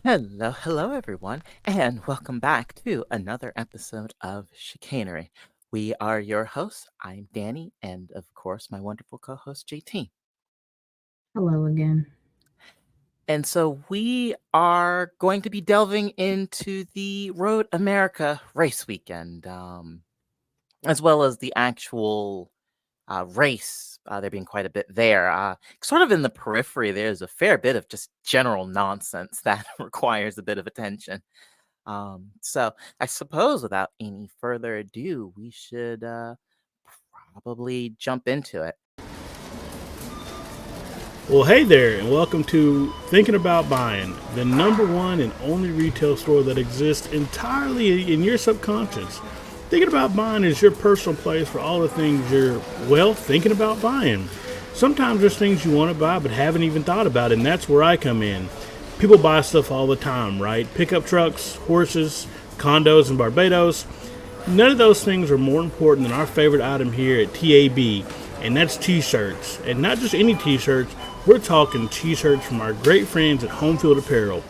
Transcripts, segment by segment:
Hello, everyone, and welcome back to another episode of Chicanery. We are your hosts. I'm Danny, and of course, my wonderful co host, JT. Hello again. And so we are going to be delving into the Road America race weekend, as well as the actual race. There being quite a bit there. Sort of in the periphery, there's a fair bit of just general nonsense that requires a bit of attention. So I suppose without any further ado, we should probably jump into it. Well, hey there, and welcome to Thinking About Buying, the number one and only retail store that exists entirely in your subconscious. Thinking About Buying is your personal place for all the things you're, thinking about buying. Sometimes there's things you want to buy but haven't even thought about, and that's where I come in. People buy stuff all the time, right? Pickup trucks, horses, condos in Barbados. None of those things are more important than our favorite item here at TAB, and that's t-shirts. And not just any t-shirts, we're talking t-shirts from our great friends at Homefield Apparel.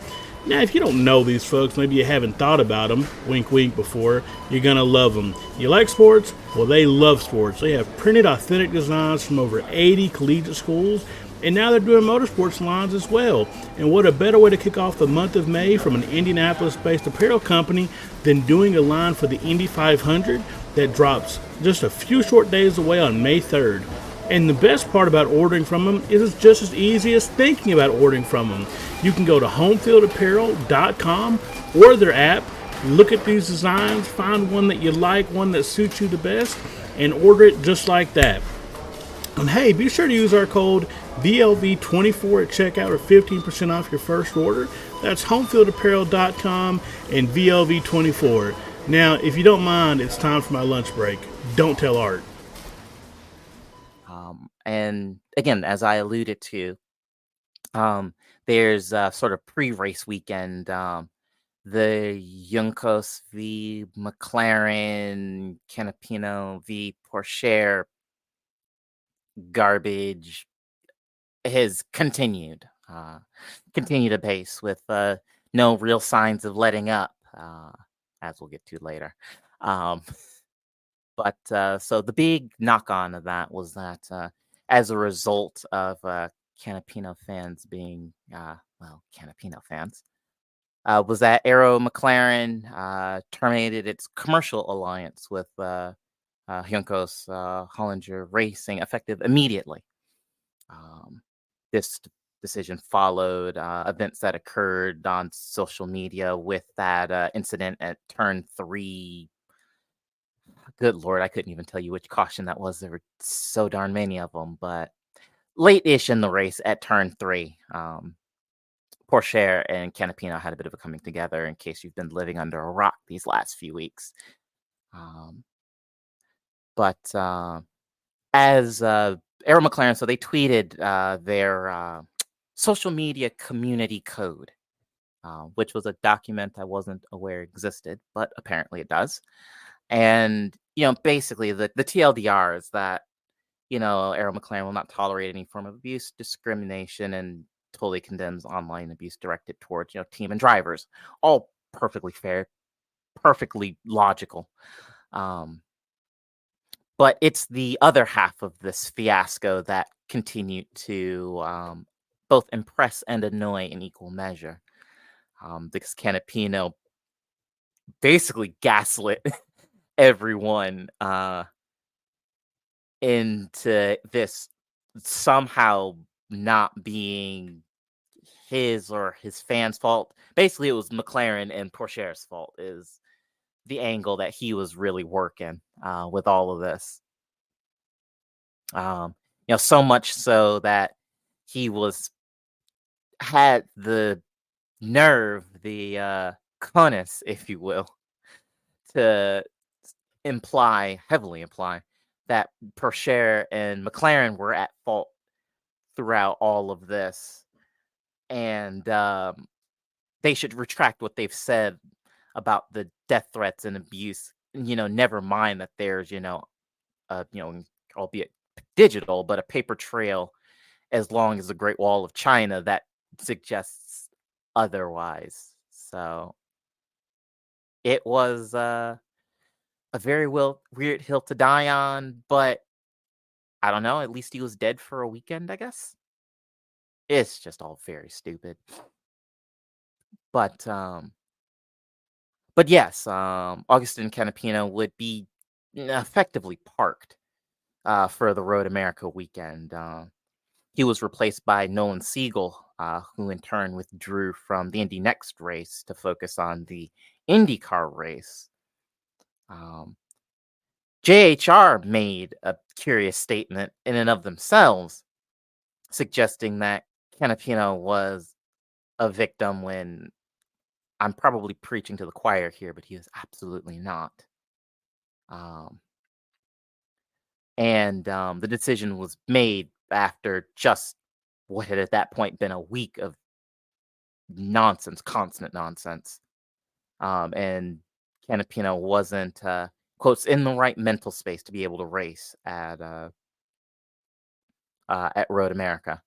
Now, if you don't know these folks, maybe you haven't thought about them, wink wink, before, you're going to love them. You like sports? Well, they love sports. They have printed authentic designs from over 80 collegiate schools, and now they're doing motorsports lines as well. And what a better way to kick off the month of May from an Indianapolis-based apparel company than doing a line for the Indy 500 that drops just a few short days away on May 3rd. And the best part about ordering from them is it's just as easy as thinking about ordering from them. You can go to homefieldapparel.com or their app, look at these designs, find one that you like, one that suits you the best, and order it just like that. And hey, be sure to use our code VLV24 at checkout or 15% off your first order. That's homefieldapparel.com and VLV24. Now, if you don't mind, it's time for my lunch break. Don't tell Art. And again, as I alluded to, there's sort of pre-race weekend. The Juncos v McLaren, Canapino v Porsche garbage has continued apace with no real signs of letting up, as we'll get to later. Um, but so the big knock on of that was that as a result of Canapino fans being, Canapino fans, was that Aero McLaren terminated its commercial alliance with Juncos Hollinger Racing effective immediately. This decision followed events that occurred on social media with that incident at turn 3. Good Lord, I couldn't even tell you which caution that was. There were so darn many of them, but late-ish in the race at turn 3, Porsche and Canapino had a bit of a coming together in case you've been living under a rock these last few weeks. But as Aero McLaren, so they tweeted their social media community code, which was a document I wasn't aware existed, but apparently it does. And, basically the TLDR is that, Aero McLaren will not tolerate any form of abuse, discrimination, and totally condemns online abuse directed towards, team and drivers. All perfectly fair, perfectly logical. But it's the other half of this fiasco that continued to both impress and annoy in equal measure. Because Canapino basically gaslit everyone into this somehow not being his or his fans' fault. Basically, it was McLaren and Porsche's fault is the angle that he was really working with all of this. So much so that he had the nerve, the cojones, if you will, to heavily imply that Porsche and McLaren were at fault throughout all of this, and they should retract what they've said about the death threats and abuse. Never mind that there's albeit digital, but a paper trail as long as the Great Wall of China that suggests otherwise. So it was a very weird hill to die on, but I don't know. At least he was dead for a weekend, I guess. It's just all very stupid. But yes, Augustin Canapino would be effectively parked for the Road America weekend. He was replaced by Nolan Siegel, who in turn withdrew from the Indy Next race to focus on the IndyCar race. JHR made a curious statement in and of themselves, suggesting that Canapino was a victim when I'm probably preaching to the choir here, but he is absolutely not. Um, and the decision was made after just what had at that point been a week of nonsense, constant nonsense. And Canapino wasn't, quotes, in the right mental space to be able to race at Road America.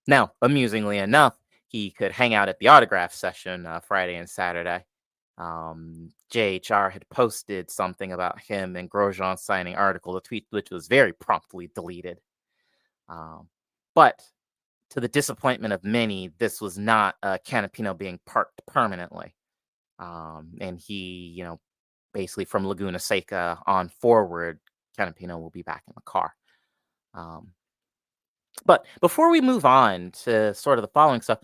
Now, amusingly enough, he could hang out at the autograph session Friday and Saturday. JHR had posted something about him and Grosjean signing article, a tweet which was very promptly deleted. But to the disappointment of many, this was not Canapino being parked permanently. And he, basically from Laguna Seca on forward, Canapino will be back in the car. But before we move on to sort of the following stuff,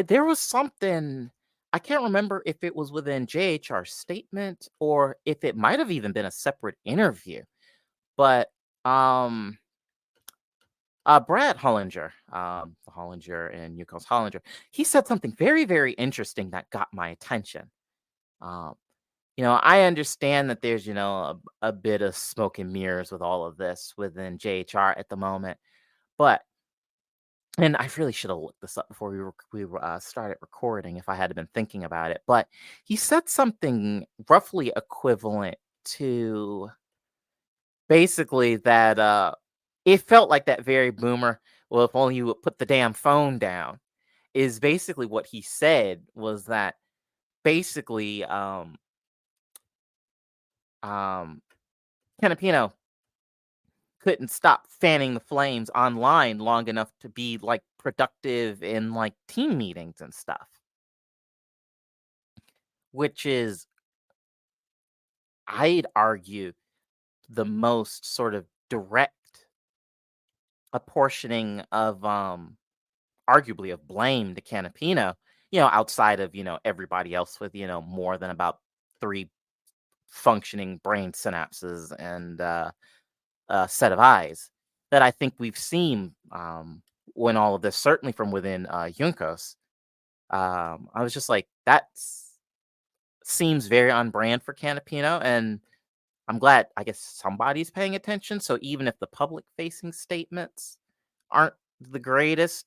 there was something I can't remember if it was within JHR's statement or if it might have even been a separate interview. But Brad Hollinger, Hollinger and Yukos Hollinger, he said something very, very interesting that got my attention. Um, I understand that there's, a bit of smoke and mirrors with all of this within JHR at the moment, but and I really should have looked this up before we started recording if I had been thinking about it. But he said something roughly equivalent to basically that it felt like that very boomer. Well, if only you would put the damn phone down, is basically what he said was that basically um Canapino couldn't stop fanning the flames online long enough to be like productive in like team meetings and stuff, which is, I'd argue, the most sort of direct apportioning of arguably of blame to Canapino, outside of, everybody else with, more than about 3 functioning brain synapses and a set of eyes that I think we've seen when all of this, certainly from within Juncos. I was just like, that seems very on brand for Canapino, and I'm glad, I guess, somebody's paying attention. So even if the public facing statements aren't the greatest,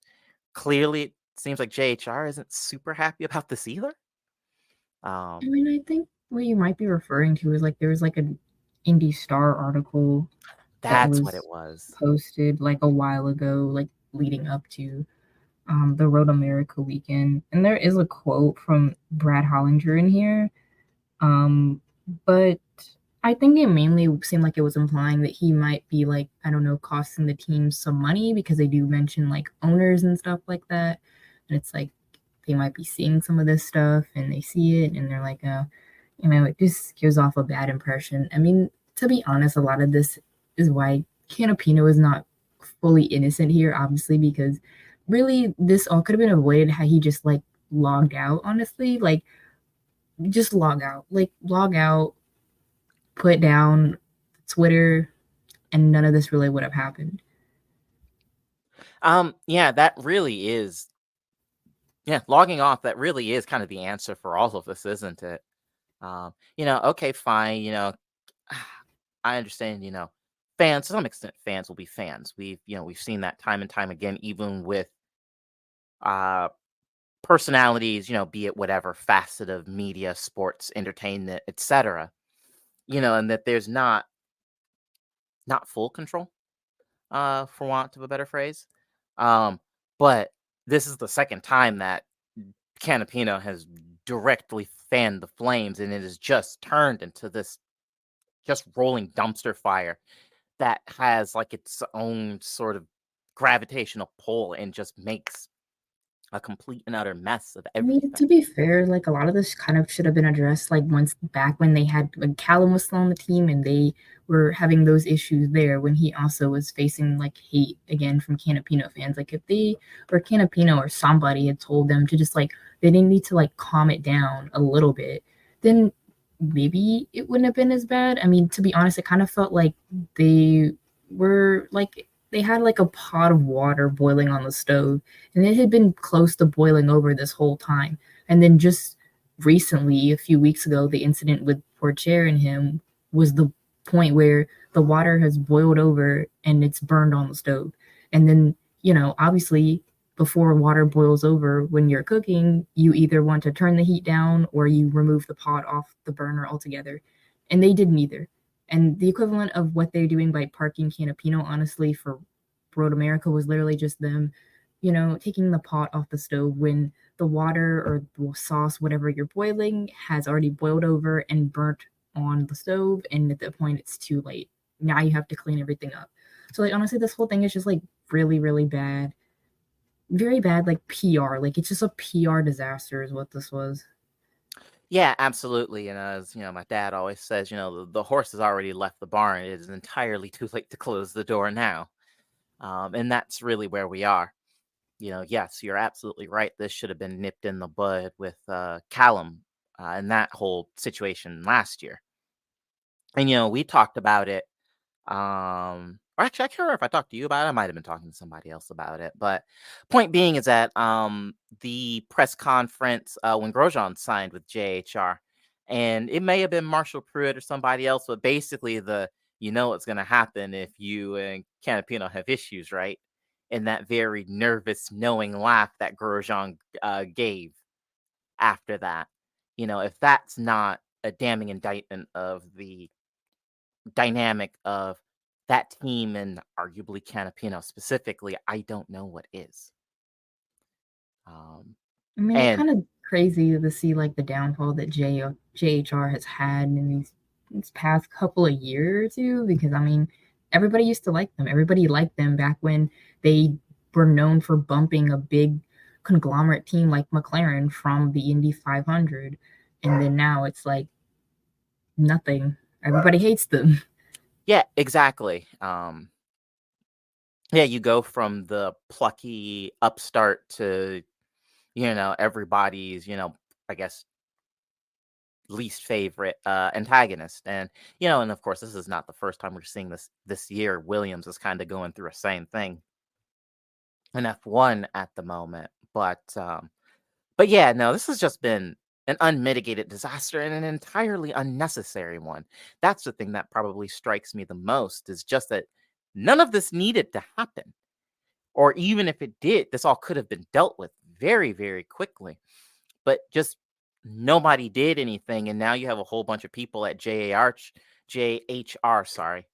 clearly it seems like JHR isn't super happy about this either. I mean, I think what you might be referring to is like there was like an Indie Star article that That's what it was was. posted like a while ago, like leading up to the Road America weekend. And there is a quote from Brad Hollinger in here. But I think it mainly seemed like it was implying that he might be like, I don't know, costing the team some money because they do mention like owners and stuff like that. And it's like they might be seeing some of this stuff and they see it and they're like, it just gives off a bad impression. I mean, to be honest, a lot of this is why Canapino is not fully innocent here, obviously, because really this all could have been avoided had he just like logged out, honestly. Like, just log out, put down Twitter, and none of this really would have happened. Yeah, that really is. Yeah, logging off, that really is kind of the answer for all of this, isn't it? Okay, fine, I understand, fans, to some extent, fans will be fans. We've seen that time and time again, even with uh personalities, be it whatever facet of media, sports, entertainment, etc. And that there's not full control, for want of a better phrase. But this is the second time that Canapino has directly fanned the flames, and it has just turned into this just rolling dumpster fire that has like its own sort of gravitational pull and just makes a complete and utter mess of I mean, everything. to be fair, like a lot of this kind of should have been addressed like once back when they had when Callum was still on the team and they were having those issues there when he also was facing like hate again from Canapino fans. Like if they or Canapino or somebody had told them to just like they didn't need to like calm it down a little bit, then maybe it wouldn't have been as bad. I mean, to be honest, it kind of felt like they were like they had like a pot of water boiling on the stove and it had been close to boiling over this whole time. And then just recently, a few weeks ago, the incident with Porcher and him was the point where the water has boiled over and it's burned on the stove. And then, obviously, before water boils over when you're cooking, you either want to turn the heat down or you remove the pot off the burner altogether. And they did neither. And the equivalent of what they're doing by parking Canapino, honestly, for Road America was literally just them taking the pot off the stove when the water or the sauce, whatever you're boiling, has already boiled over and burnt on the stove. And at that point, it's too late. Now you have to clean everything up. So, like, honestly, this whole thing is just like really, really bad. Very bad, like PR. Like, it's just a PR disaster, is what this was. Yeah, absolutely. And as my dad always says, the horse has already left the barn. It is entirely too late to close the door now. And that's really where we are. Yes, you're absolutely right. This should have been nipped in the bud with Callum and that whole situation last year. And we talked about it. Or actually, I can't remember if I talked to you about it. I might have been talking to somebody else about it. But point being is that the press conference when Grosjean signed with JHR, and it may have been Marshall Pruitt or somebody else, but basically what's going to happen if you and Canapino have issues, right? And that very nervous, knowing laugh that Grosjean gave after that. If that's not a damning indictment of the dynamic of that team and arguably Canapino specifically, I don't know what is. I mean, it's And kind of crazy to see like the downfall that JHR has had in these past couple of years or two. Because I mean, everybody used to like them. Everybody liked them back when they were known for bumping a big conglomerate team like McLaren from the Indy 500, and then now it's like nothing. Everybody hates them. yeah, exactly. Yeah, you go from the plucky upstart to everybody's I guess least favorite antagonist. And of course this is not the first time we're seeing this year. Williams is kind of going through a same thing in F1 at the moment. But yeah, no, this has just been an unmitigated disaster and an entirely unnecessary one. That's the thing that probably strikes me the most, is just that none of this needed to happen. Or even if it did, this all could have been dealt with very, very quickly. But just nobody did anything, and now you have a whole bunch of people at JHR, sorry,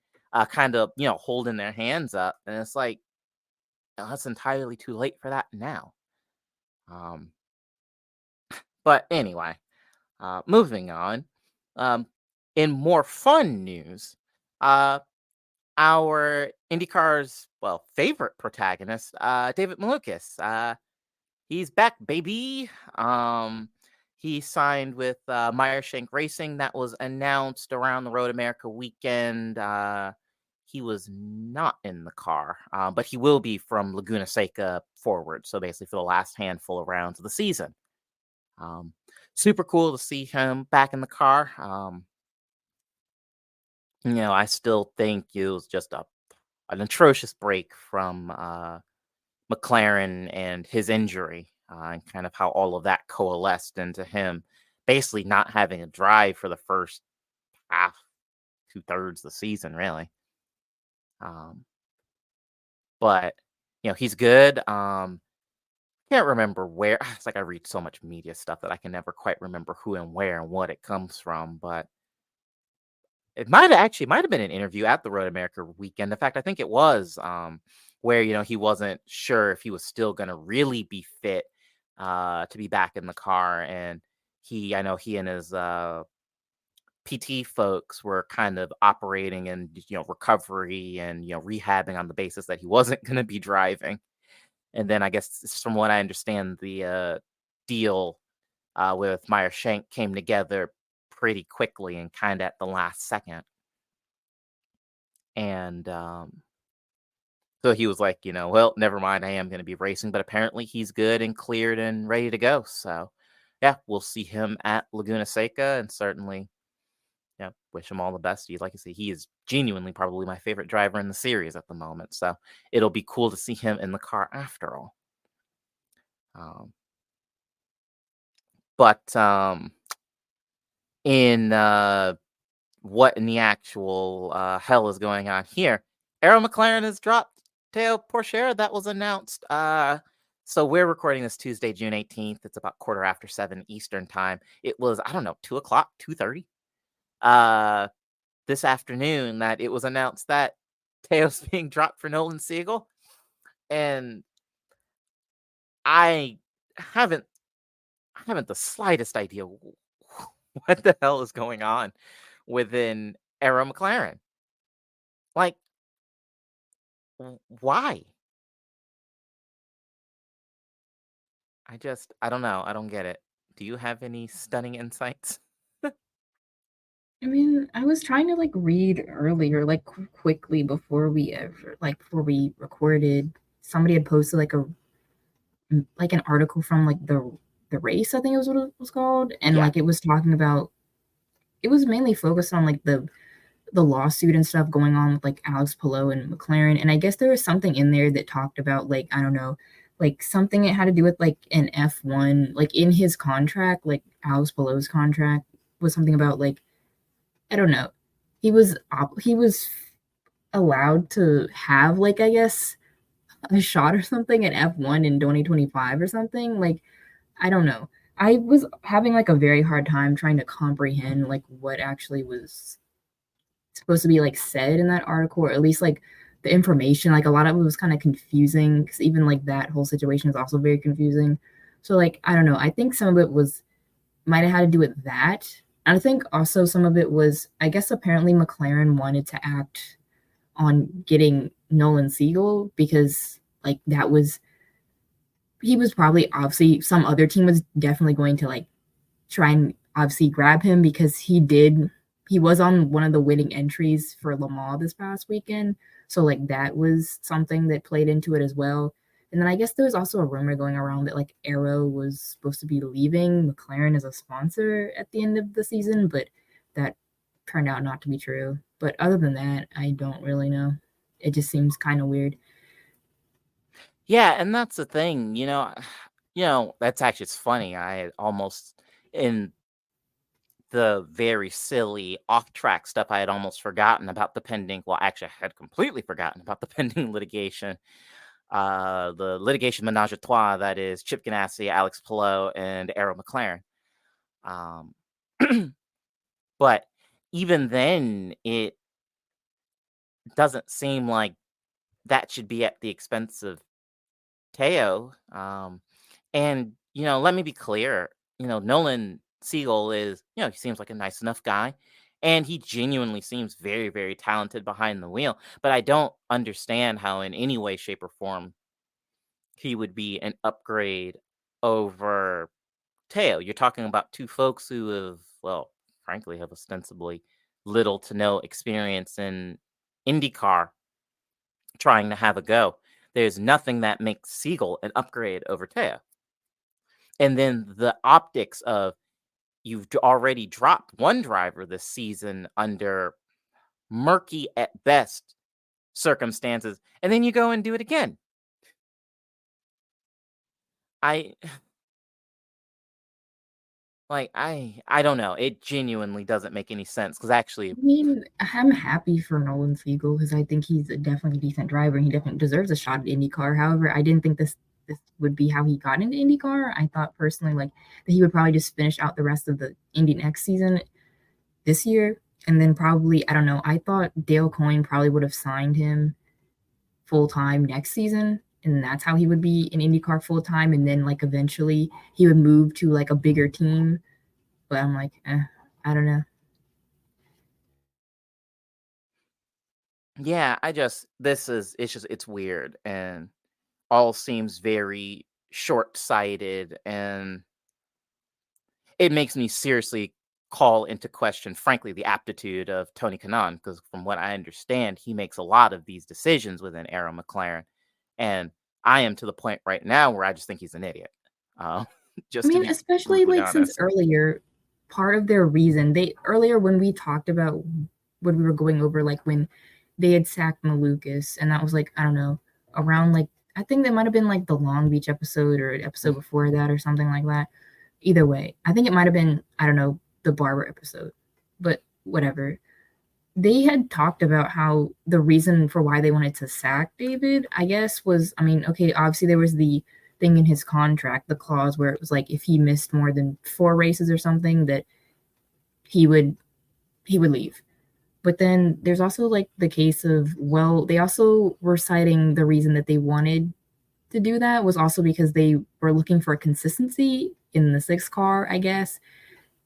kind of holding their hands up, and it's like, it's entirely too late for that now. But anyway, moving on. In more fun news, our IndyCar's favorite protagonist, David Malukas. He's back, baby. He signed with Meyer Shank Racing. That was announced around the Road America weekend. He was not in the car, but he will be from Laguna Seca forward. So basically for the last handful of rounds of the season. Super cool to see him back in the car. I still think it was just an atrocious break from McLaren and his injury, and kind of how all of that coalesced into him basically not having a drive for the first half, 2/3 the season, really. But he's good. Can't remember where. It's like I read so much media stuff that I can never quite remember who and where and what it comes from. But it might have been an interview at the Road America weekend. In fact, I think it was where he wasn't sure if he was still going to really be fit to be back in the car, and I know he and his PT folks were kind of operating in, recovery and, rehabbing on the basis that he wasn't going to be driving. And then I guess from what I understand, the deal with Meyer Shank came together pretty quickly and kind of at the last second. And so he was like, well, never mind, I am going to be racing. But apparently he's good and cleared and ready to go. So, yeah, we'll see him at Laguna Seca, and certainly, yeah, wish him all the best. Like I say, he is genuinely probably my favorite driver in the series at the moment. So it'll be cool to see him in the car after all. But in what in the actual hell is going on here? Arrow McLaren has dropped Teo Porchera. That was announced. So we're recording this Tuesday, June 18th. It's about 7:15 Eastern time. It was, I don't know, 2 o'clock, 2:30 this afternoon that it was announced that Teo's being dropped for Nolan Siegel. And I haven't the slightest idea what the hell is going on within Arrow McLaren. Like, why? I don't know. I don't get it. Do you have any stunning insights? I mean, I was trying to like read earlier, like quickly before before we recorded. Somebody had posted like an article from like the race, I think it was what it was called, and Yeah. like it was talking about. It was mainly focused on like the lawsuit and stuff going on with like Alex Palou and McLaren, and I guess there was something in there that talked about like I don't know, like something it had to do with like an F1, like in his contract, like Alex Palou's contract was something about like I don't know. He was allowed to have like I guess a shot or something at F1 in 2025 or something. Like I don't know. I was having like a very hard time trying to comprehend like what actually was supposed to be like said in that article, or at least like the information. Like a lot of it was kind of confusing because even like that whole situation is also very confusing. So like I don't know. I think some of it was might have had to do with that. And I think also some of it was, I guess, apparently McLaren wanted to act on getting Nolan Siegel because, like, he was probably obviously some other team was definitely going to, like, try and obviously grab him because he was on one of the winning entries for Le Mans this past weekend. So, like, that was something that played into it as well. And then I guess there was also a rumor going around that like Arrow was supposed to be leaving McLaren as a sponsor at the end of the season, but that turned out not to be true. But other than that, I don't really know. It just seems kind of weird. Yeah, and that's the thing, that's actually, it's funny. I had almost, in the very silly off-track stuff, I had almost forgotten about the pending, well, actually, I had completely forgotten about the pending litigation. The litigation menage a trois that is Chip Ganassi, Alex Palou, and Arrow McLaren. Um, but even then, it doesn't seem like that should be at the expense of Teo. And, let me be clear, Nolan Siegel is, he seems like a nice enough guy. And he genuinely seems very, very talented behind the wheel. But I don't understand how, in any way, shape, or form, he would be an upgrade over Teo. You're talking about two folks who have, well, frankly, have ostensibly little to no experience in IndyCar trying to have a go. There's nothing that makes Siegel an upgrade over Teo. And then the optics of you've already dropped one driver this season under murky at best circumstances, and then you go and do it again. I I don't know. It genuinely doesn't make any sense because actually, I mean, I'm happy for Nolan Siegel because I think he's a definitely decent driver and he definitely deserves a shot at IndyCar. However, I didn't think this would be how he got into IndyCar. I thought personally like that he would probably just finish out the rest of the Indy next season this year, and then probably I don't know. I thought Dale Coyne probably would have signed him full time next season, and that's how he would be in IndyCar full time, and then like eventually he would move to like a bigger team But I'm like, I don't know. Yeah, it's weird and all seems very short-sighted, and it makes me seriously call into question, frankly, the aptitude of Tony Kanaan, because from what I understand, he makes a lot of these decisions within Arrow McLaren, and I am to the point right now where I just think he's an idiot. Uh, I just to mean, be especially brutally like since honest. earlier, part of their reason they earlier when we talked about when we were going over like when they had sacked Malukas, and that was like I don't know around like I think that might have been like the Long Beach episode or episode before that or something like that. Either way, I think it might have been I don't know the barber episode, but whatever. They had talked about how the reason for why they wanted to sack David, I guess, was I mean, okay, obviously there was the thing in his contract, the clause where it was like if he missed more than 4 races or something, that he would he would leave. But then there's also like the case of well, they also were citing the reason that they wanted to do that was also because they were looking for consistency in the sixth car, I guess.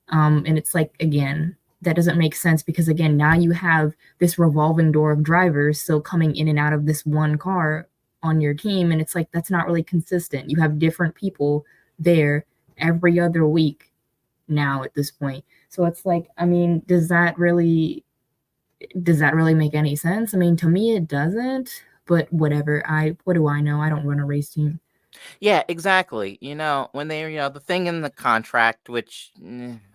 And it's like, again, that doesn't make sense because, again, now you have this revolving door of drivers still coming in and out of this one car on your team. And it's like, that's not really consistent. You have different people there every other week now at this point. So it's like, I mean, does that really make any sense? I mean, to me, it doesn't. But whatever. What do I know? I don't run a race team. Yeah, exactly. When the thing in the contract, which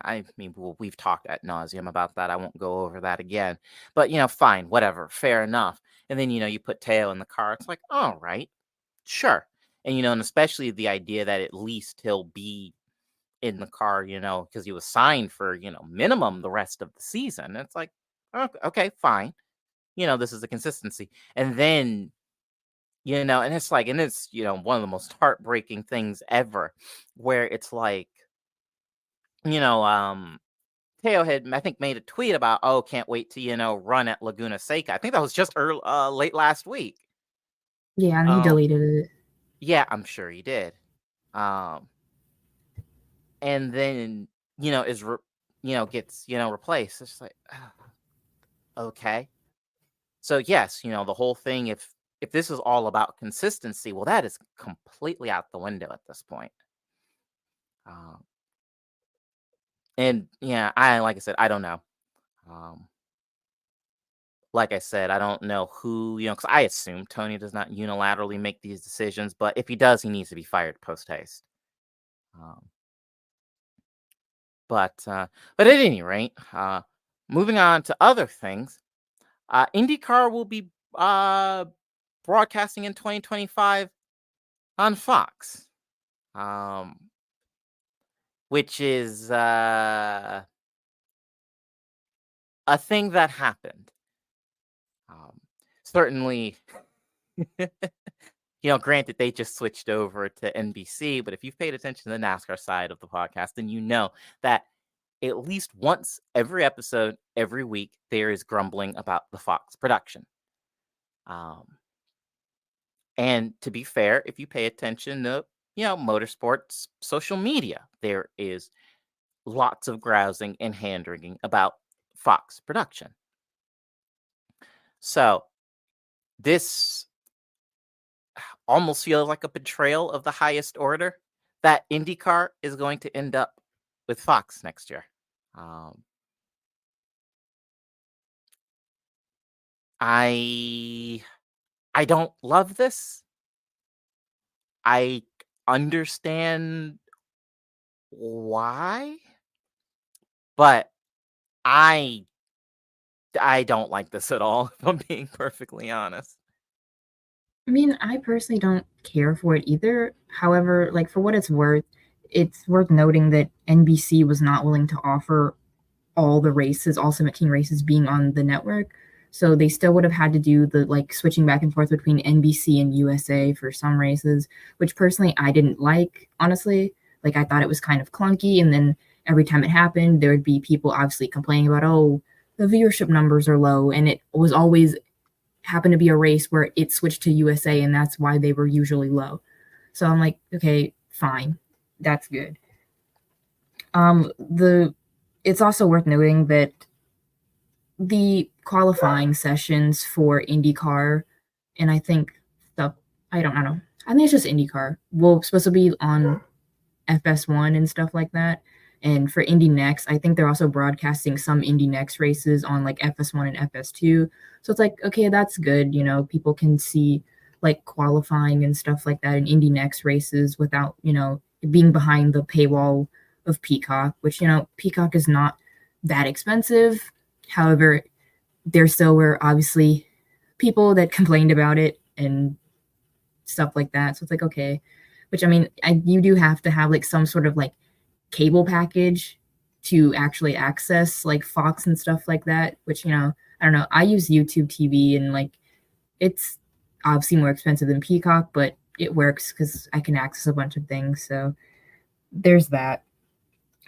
I mean, we've talked ad nauseum about that. I won't go over that again. But fine, whatever, fair enough. And then you put Teo in the car. It's like, all right, sure. And especially the idea that at least he'll be in the car, because he was signed for minimum the rest of the season. It's like, okay, fine. This is the consistency, and then and it's like, and it's, one of the most heartbreaking things ever, where it's like, you know, um, Teo had, I think, made a tweet about, oh, can't wait to, run at Laguna Seca. I think that was just late last week. Yeah, and he Um, deleted it. yeah, I'm sure he did. Um, and then, gets, replaced. It's just like, okay. So yes, the whole thing, if this is all about consistency, well, that is completely out the window at this point. Um, And yeah, like I said, I don't know. Um, like I said, I don't know who, because I assume Tony does not unilaterally make these decisions, but if he does, he needs to be fired post haste. Um, but at any rate, moving on to other things, IndyCar will be broadcasting in 2025 on Fox, um, which is a thing that happened. Certainly, granted, they just switched over to NBC, but if you've paid attention to the NASCAR side of the podcast, then you know that at least once every episode, every week, there is grumbling about the Fox production. And to be fair, if you pay attention to, motorsports social media, there is lots of grousing and hand-wringing about Fox production. So this almost feels like a betrayal of the highest order that IndyCar is going to end up with Fox next year. I don't love this. I understand why, but I don't like this at all, if I'm being perfectly honest. I mean, I personally don't care for it either. However, like for what it's worth noting that NBC was not willing to offer all the races, all Summit King races being on the network. So they still would have had to do the like switching back and forth between NBC and USA for some races, which personally I didn't like, honestly. Like I thought it was kind of clunky. And then every time it happened, there would be people obviously complaining about, oh, the viewership numbers are low. And it was always happened to be a race where it switched to USA, and that's why they were usually low. So I'm like, okay, fine, that's good. The it's also worth noting that the qualifying sessions for IndyCar, and I think stuff, I don't know. I think it's just IndyCar. Will supposed to be on FS1 and stuff like that. And for Indy Next, I think they're also broadcasting some Indy Next races on like FS1 and FS2. So it's like, okay, that's good. You know, people can see like qualifying and stuff like that in Indy Next races without, you know, being behind the paywall of Peacock, which, you know, Peacock is not that expensive. However, there still were obviously people that complained about it and stuff like that. So it's like, okay, which I mean, you do have to have like some sort of like cable package to actually access like Fox and stuff like that, which, you know, I don't know. I use YouTube TV and like it's obviously more expensive than Peacock, but it works because I can access a bunch of things. So there's that.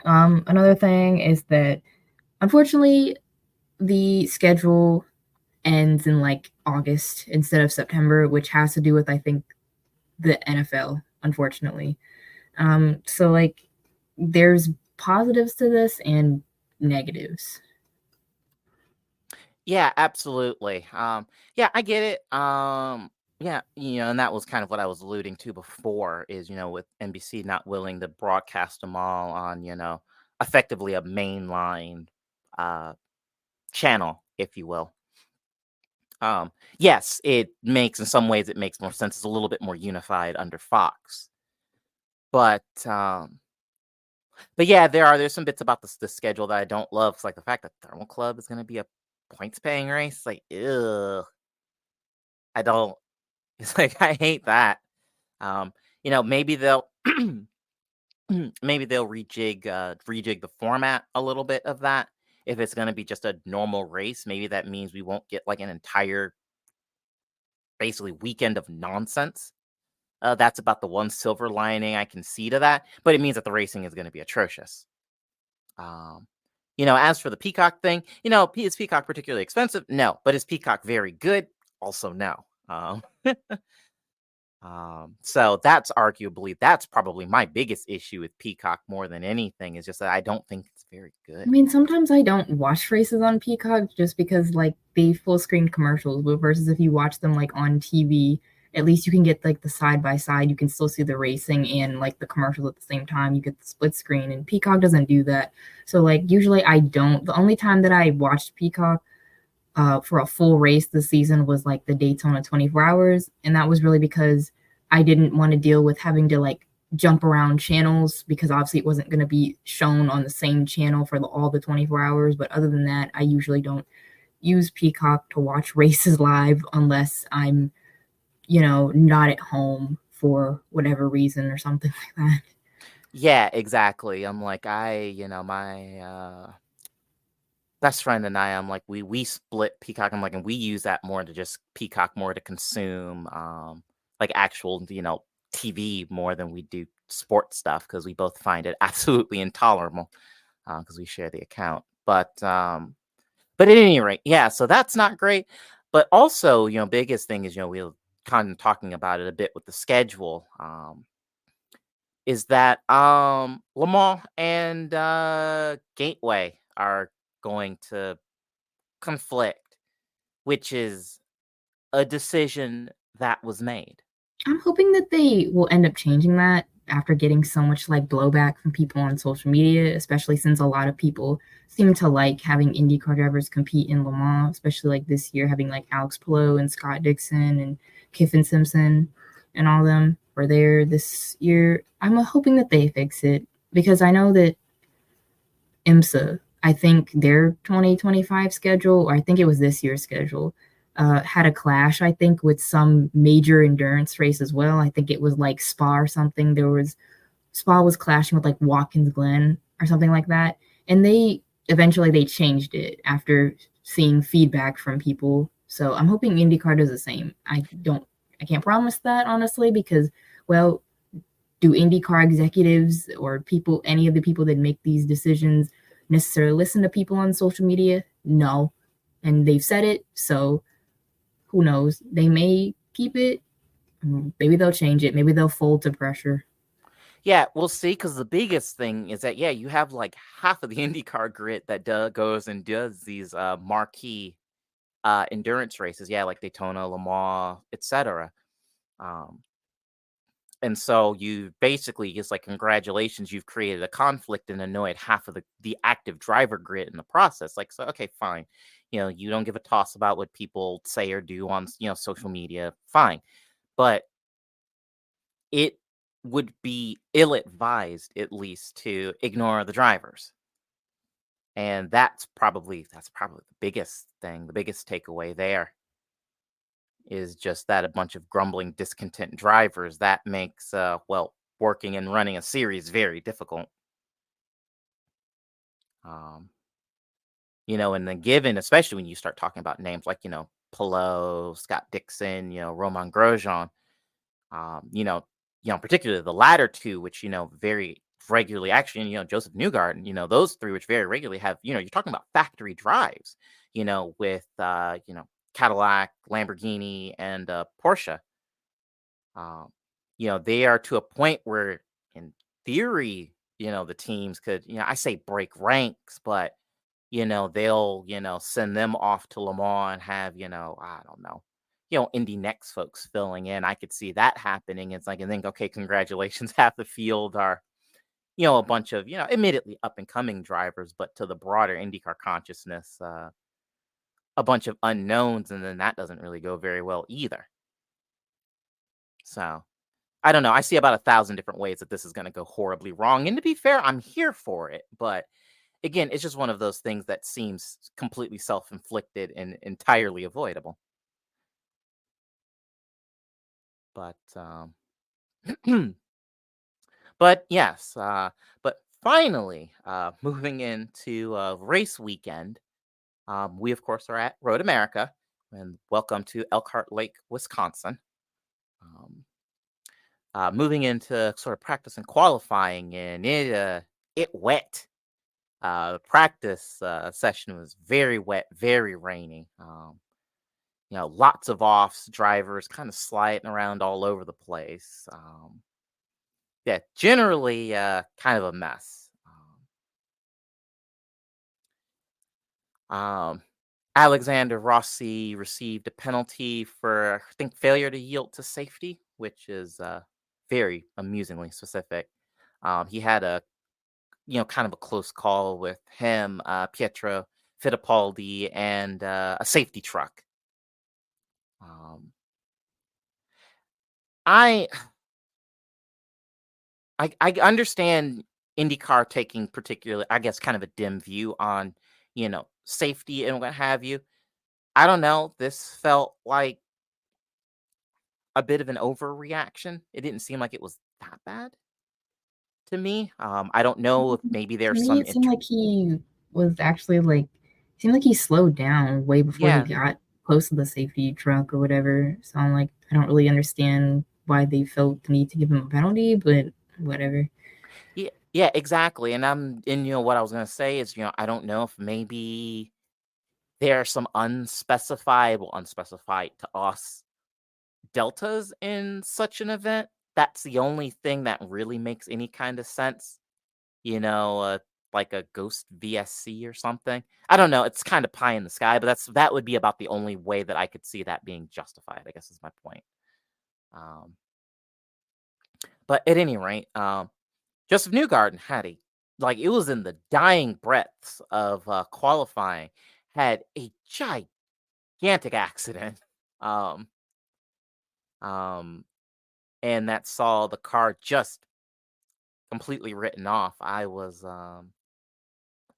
Another thing is that unfortunately the schedule ends in like August instead of September, which has to do with I think the NFL, unfortunately. So like there's positives to this and negatives. Yeah, absolutely. Yeah, I get it. Yeah, and that was kind of what I was alluding to before is, with NBC not willing to broadcast them all on, effectively a mainline uh channel, if you will. Yes, in some ways it makes more sense. It's a little bit more unified under Fox. But yeah, there's some bits about the schedule that I don't love. It's like the fact that Thermal Club is gonna be a points paying race. Like, ugh. I don't it's like I hate that. Maybe they'll rejig the format a little bit of that. If it's gonna be just a normal race, maybe that means we won't get like an entire basically weekend of nonsense. That's about the one silver lining I can see to that, but it means that the racing is gonna be atrocious. Um, as for the Peacock thing, is Peacock particularly expensive? No. But is Peacock very good? Also, no. So that's probably my biggest issue with Peacock more than anything is just that I don't think it's very good. I mean, sometimes I don't watch races on Peacock just because like they full screen commercials, but versus if you watch them like on TV, at least you can get like the side by side. You can still see the racing and like the commercials at the same time. You get the split screen, and Peacock doesn't do that. So like usually I don't. The only time that I watched Peacock for a full race this season was like the Daytona 24 hours, and that was really because I didn't want to deal with having to like jump around channels because obviously it wasn't going to be shown on the same channel for all the 24 hours. But other than that, I usually don't use Peacock to watch races live unless I'm, not at home for whatever reason or something like that. Yeah, exactly. I'm like, my best friend and I'm like, we split Peacock. I'm like, and we use that more to just Peacock more to consume like actual, TV more than we do sports stuff because we both find it absolutely intolerable because we share the account. But at any rate, yeah, so that's not great. But also, biggest thing is, we're kind of talking about it a bit with the schedule. Is that Le Mans and Gateway are going to conflict, which is a decision that was made. I'm hoping that they will end up changing that after getting so much like blowback from people on social media, especially since a lot of people seem to like having IndyCar drivers compete in Le Mans, especially like this year having like Alex Palou and Scott Dixon and Kiffin Simpson and all them were there this year. I'm hoping that they fix it because I know that IMSA, I think their 2025 schedule, or I think it was this year's schedule, had a clash, I think, with some major endurance race as well. I think it was like Spa or something. Spa was clashing with like Watkins Glen or something like that. And they eventually changed it after seeing feedback from people. So I'm hoping IndyCar does the same. I can't promise that honestly because, well, do IndyCar executives or any of the people that make these decisions necessarily listen to people on social media? No. And they've said it, so who knows? They may keep it. Maybe they'll change it. Maybe they'll fold to pressure. Yeah, we'll see. Because the biggest thing is that, yeah, you have like half of the IndyCar grid that goes and does these marquee endurance races. Yeah, like Daytona, Le Mans, etc. Um, and so you basically just like, congratulations, you've created a conflict and annoyed half of the active driver grid in the process. Like, so okay, fine. You don't give a toss about what people say or do on social media. Fine. But it would be ill-advised, at least, to ignore the drivers. And that's probably the biggest thing, the biggest takeaway there is just that a bunch of grumbling, discontent drivers that makes working and running a series very difficult. Um, and then given, especially when you start talking about names like, Pelot, Scott Dixon, Roman Grosjean, um, you know, particularly the latter two, which, very regularly, actually, Joseph Newgarden, those three, which very regularly have, you're talking about factory drives, with, Cadillac, Lamborghini, and Porsche. Um, they are to a point where, in theory, the teams could, I say break ranks, but, they'll, send them off to Le Mans and have, I don't know, Indy Next folks filling in. I could see that happening. It's like, and then, okay, congratulations, half the field are, a bunch of, admittedly up and coming drivers, but to the broader IndyCar consciousness, a bunch of unknowns. And then that doesn't really go very well either. So I don't know. I see about 1,000 different ways that this is going to go horribly wrong. And to be fair, I'm here for it. But again, it's just one of those things that seems completely self-inflicted and entirely avoidable. But but yes, but finally, moving into race weekend, we of course are at Road America, and welcome to Elkhart Lake, Wisconsin. Um, Moving into sort of practice and qualifying, and it wet. The practice session was very wet, very rainy. Lots of offs, drivers kind of sliding around all over the place. Yeah, generally kind of a mess. Um, Alexander Rossi received a penalty for, I think, failure to yield to safety, which is very amusingly specific. He had a, kind of a close call with him, Pietro Fittipaldi, and a safety truck. Um, I I understand IndyCar taking particularly, I guess, kind of a dim view on, safety and what have you. I don't know. This felt like a bit of an overreaction. It didn't seem like it was that bad to me. I don't know if maybe To there's me, some it seemed like he was actually like, seemed like he slowed down way before he yeah. got close to the safety truck or whatever. So I'm like, I don't really understand why they felt the need to give him a penalty, but whatever. Yeah, exactly. And what I was gonna say is, I don't know if maybe there are some unspecified to us deltas in such an event. That's the only thing that really makes any kind of sense. Like a ghost VSC or something. I don't know. It's kind of pie in the sky, but that would be about the only way that I could see that being justified, I guess is my point. Um, but at any rate, Joseph Newgarden had it was in the dying breaths of qualifying, had a gigantic accident. Um, um, and that saw the car just completely written off. I was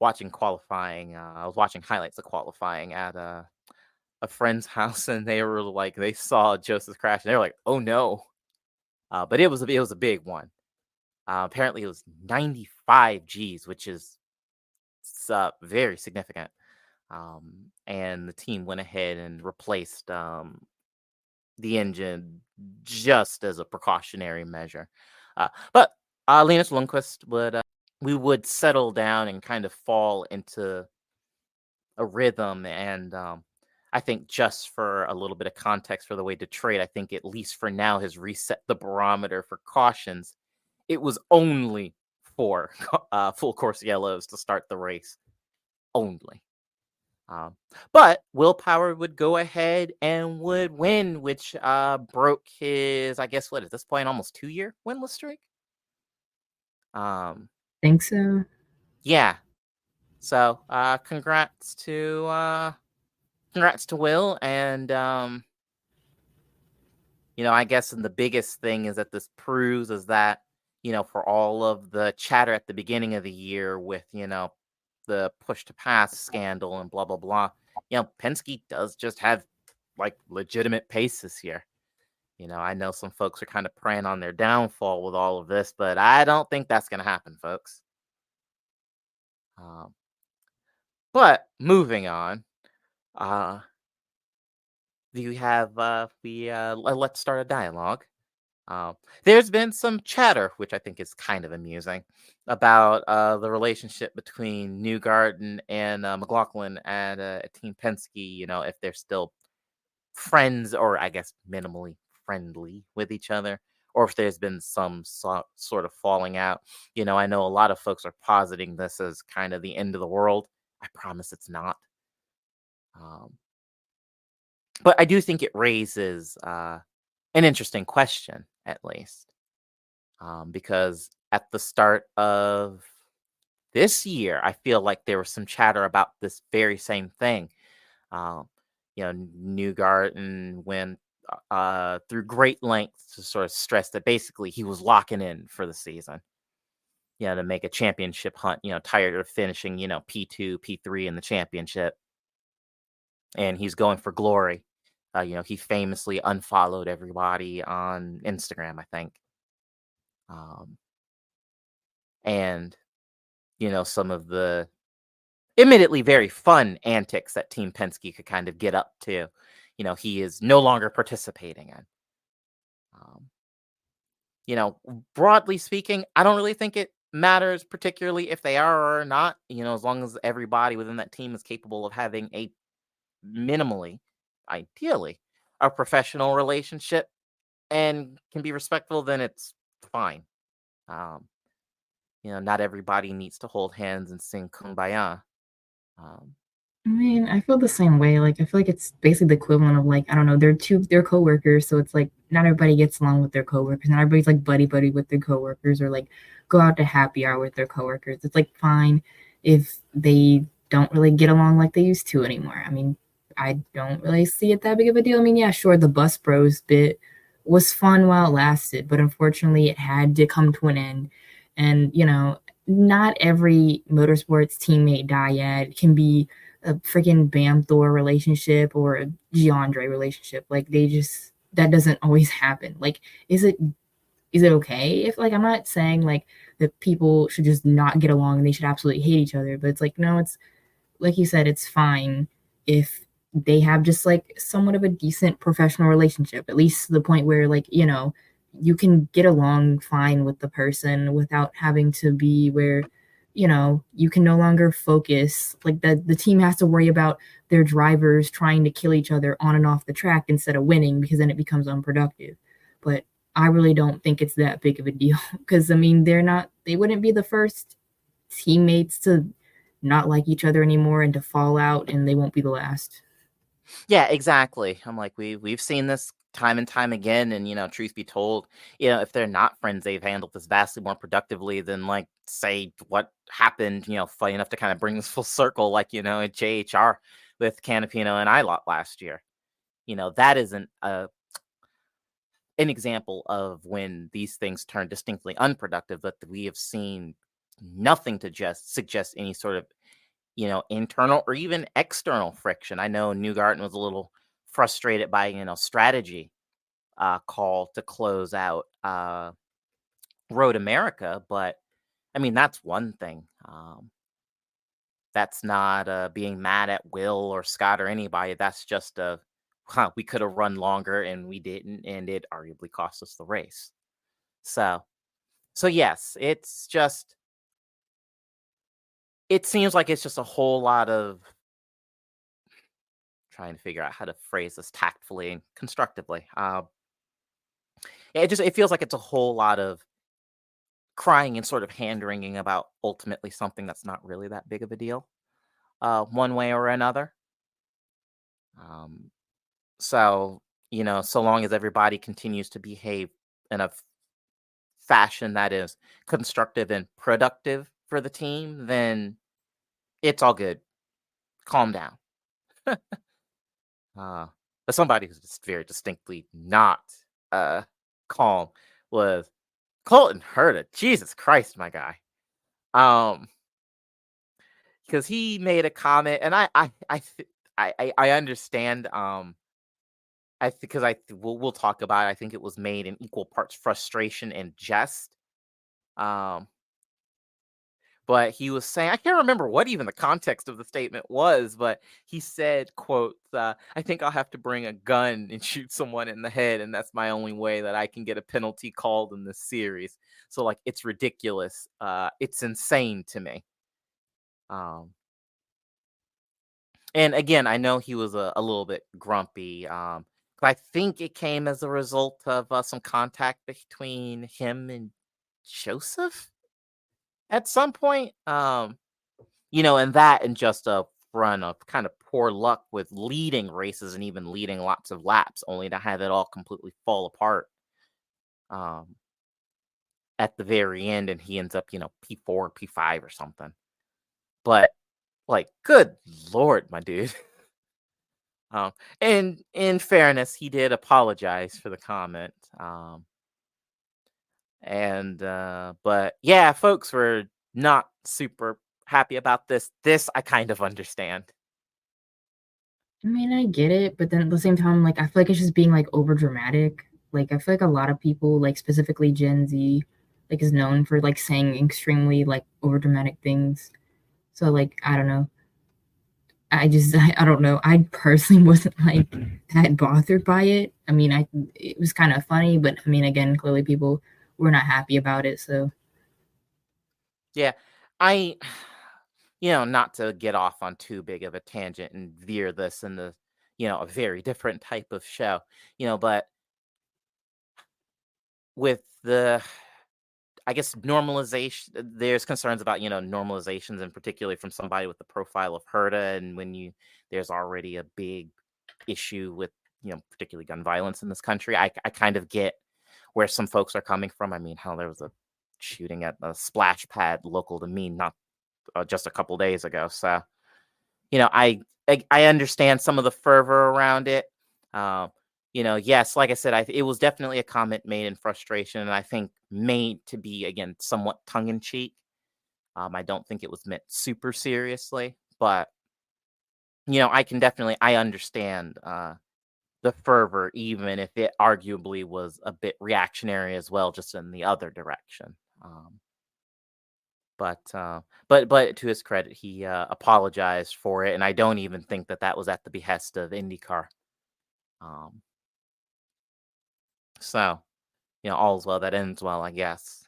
watching qualifying. I was watching highlights of qualifying at a friend's house, and they were like, they saw Joseph crash, and they were like, "Oh no!" But it was a big one. Apparently, it was 95 Gs, which is very significant. And the team went ahead and replaced the engine just as a precautionary measure. But Linus Lundqvist we would settle down and kind of fall into a rhythm. And I think, just for a little bit of context for the way Detroit, I think, at least for now, has reset the barometer for cautions It was only for full course yellows to start the race. Only. But Willpower would go ahead and would win, which broke his, I guess, what at this point, almost 2-year winless streak. Think so. Yeah. So congrats to Will, and I guess and the biggest thing is that this proves is that for all of the chatter at the beginning of the year with the push to pass scandal and blah blah blah, Penske does just have like legitimate pace this year. I know some folks are kind of preying on their downfall with all of this, but I don't think that's going to happen, folks. But moving on, do you have let's start a dialogue. There's been some chatter, which I think is kind of amusing, about the relationship between Newgarden and McLaughlin at Team Penske. If they're still friends, or I guess minimally friendly with each other, or if there's been some sort of falling out. I know a lot of folks are positing this as kind of the end of the world. I promise it's not. But I do think it raises an interesting question, at least, because at the start of this year, I feel like there was some chatter about this very same thing. Um, Newgarden went through great lengths to sort of stress that basically he was locking in for the season. To make a championship hunt. Tired of finishing, P2, P3 in the championship, and he's going for glory. He famously unfollowed everybody on Instagram, I think. And, some of the admittedly very fun antics that Team Penske could kind of get up to, he is no longer participating in. Broadly speaking, I don't really think it matters particularly if they are or not, as long as everybody within that team is capable of having a minimally, ideally, a professional relationship and can be respectful, then it's fine. Not everybody needs to hold hands and sing Kumbaya. I mean, I feel the same way. Like, I feel like it's basically the equivalent of like, I don't know, they're coworkers, so it's like not everybody gets along with their coworkers. Not everybody's like buddy buddy with their coworkers or like go out to happy hour with their coworkers. It's like fine if they don't really get along like they used to anymore. I mean, I don't really see it that big of a deal. I mean, yeah, sure, the bus bros bit was fun while it lasted, but unfortunately it had to come to an end. And, not every motorsports teammate dyad can be a freaking Bam Thor relationship or a Giandre relationship. Like that doesn't always happen. Like, is it okay if like I'm not saying like that people should just not get along and they should absolutely hate each other, but it's like no, it's like you said, it's fine if they have just like somewhat of a decent professional relationship, at least to the point where like, you can get along fine with the person without having to be where, you can no longer focus like the team has to worry about their drivers trying to kill each other on and off the track instead of winning, because then it becomes unproductive. But I really don't think it's that big of a deal because I mean they wouldn't be the first teammates to not like each other anymore and to fall out, and they won't be the last. Yeah, exactly. I'm like, we've seen this time and time again, and truth be told, if they're not friends, they've handled this vastly more productively than like say what happened. Funny enough to kind of bring this full circle, like at JHR with Canapino and Ilott last year. That isn't an example of when these things turn distinctly unproductive, but we have seen nothing to just suggest any sort of internal or even external friction. I know Newgarden was a little frustrated by, strategy call to close out Road America, but I mean, that's one thing. That's not being mad at Will or Scott or anybody. That's just we could have run longer and we didn't, and it arguably cost us the race. So yes, it seems like it's just a whole lot of trying to figure out how to phrase this tactfully and constructively. It feels like it's a whole lot of crying and sort of hand-wringing about ultimately something that's not really that big of a deal, one way or another. Um, so, so long as everybody continues to behave in a fashion that is constructive and productive for the team, then it's all good. Calm down. But somebody who's just very distinctly not calm was Colton Herta. Jesus Christ, my guy. Because he made a comment, and I understand. Because we'll talk about it. I think it was made in equal parts frustration and jest. But he was saying, I can't remember what even the context of the statement was, but he said, quote, I think I'll have to bring a gun and shoot someone in the head, and that's my only way that I can get a penalty called in this series. So, like, it's ridiculous. It's insane to me. And again, I know he was a little bit grumpy. But I think it came as a result of some contact between him and Joseph at some point. And that and just a run of kind of poor luck with leading races and even leading lots of laps, only to have it all completely fall apart at the very end, and he ends up, P4, P5 or something. But, like, good Lord, my dude. And in fairness, he did apologize for the comment. But yeah, folks were not super happy about this. This I kind of understand. I mean, I get it, but then at the same time, like, I feel like it's just being, like, over dramatic. Like, I feel like a lot of people, like, specifically Gen Z, like, is known for, like, saying extremely, like, over dramatic things. So, like, I don't know. I don't know. I personally wasn't, like, that bothered by it. I mean, it was kind of funny, but I mean, again, clearly people were not happy about it. So, Yeah, I, not to get off on too big of a tangent and veer this into, a very different type of show, but with the, I guess, normalization, there's concerns about, normalizations, and particularly from somebody with the profile of Herta, and when there's already a big issue with, particularly gun violence in this country. I kind of get where some folks are coming from. I mean, hell, there was a shooting at a splash pad local to me not just a couple days ago. So, I understand some of the fervor around it. Yes, like I said, it was definitely a comment made in frustration, and I think made to be, again, somewhat tongue in cheek. I don't think it was meant super seriously, but I understand the fervor, even if it arguably was a bit reactionary as well, just in the other direction. But to his credit, he apologized for it, and I don't even think that was at the behest of IndyCar. So, all's well that ends well, I guess.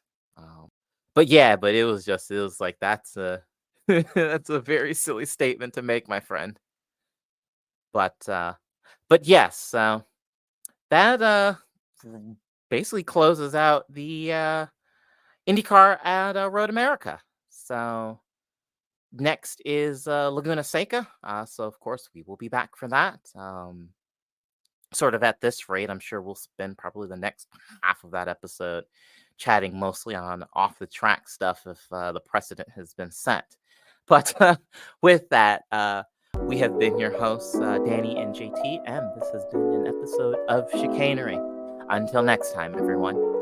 But it was like, that's a that's a very silly statement to make, my friend. But yes, that basically closes out the IndyCar at Road America. So next is Laguna Seca. So of course we will be back for that. Sort of at this rate, I'm sure we'll spend probably the next half of that episode chatting mostly on off the track stuff if the precedent has been set. But with that, we have been your hosts, Danny and JT, and this has been an episode of Chicanery. Until next time, everyone.